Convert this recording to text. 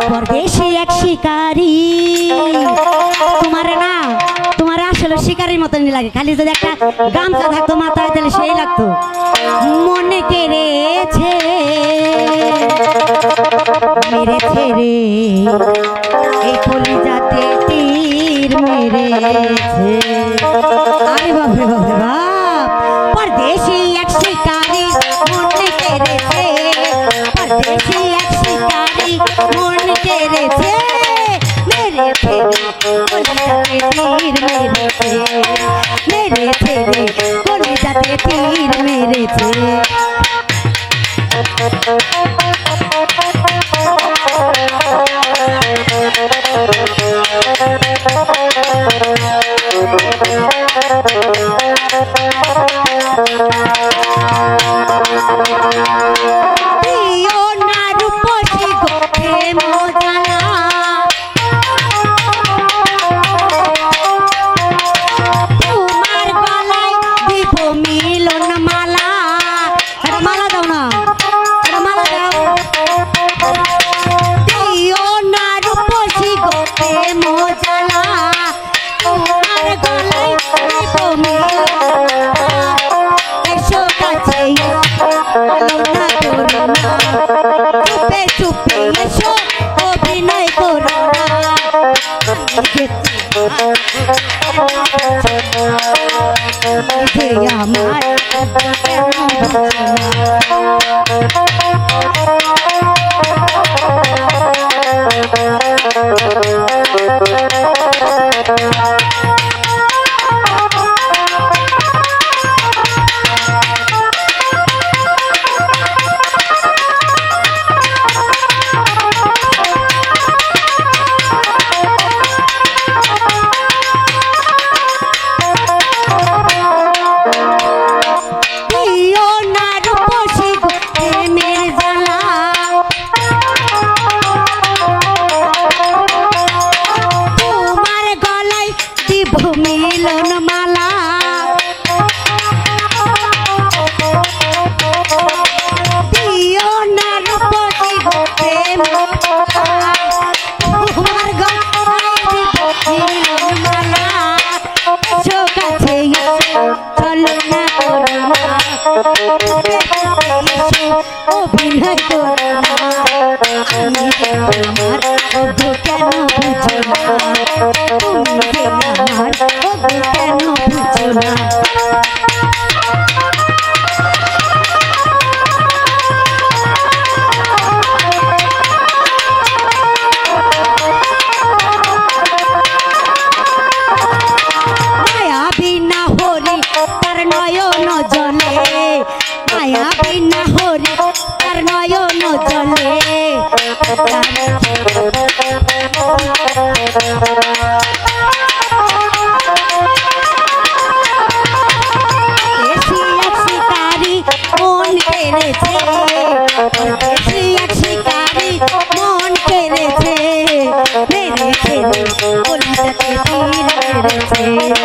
परदेशी एक शिकारी तुम्हारे ना तुम्हारे আসলে শিকারীর মতনই লাগে খালি যদি একটা গামছা থাকতো মাথায় তাহলে সেই লাগতো মনে কেড়েছে মেরেছে রে এই কলিজাতে তীর মেরেছে আরে বাপ রে বাপ রে বাপ परदेशी एक शिकारी মনে কেড়েছে परदेशी एक शिकारी মন কেড়েছে মেরেছে কলিজাতে তীর মেরেছে মেরেছে রে কলিজাতে তীর মেরেছে চুপে এসো অভিনয় করো না আমার অভিনয় করো না আমি তোমার ওগো কেন বুঝো না তুমি যে আমার ওগো কেন বুঝো না মায়া বিনা হরি তার নয়ন জলে মায়া বিনা হরি তার নয়ন জলে শিকারি মন কেড়েছে এক শিকারি মন কেড়েছে মেরেছে কলিজাতে তীর মেরেছে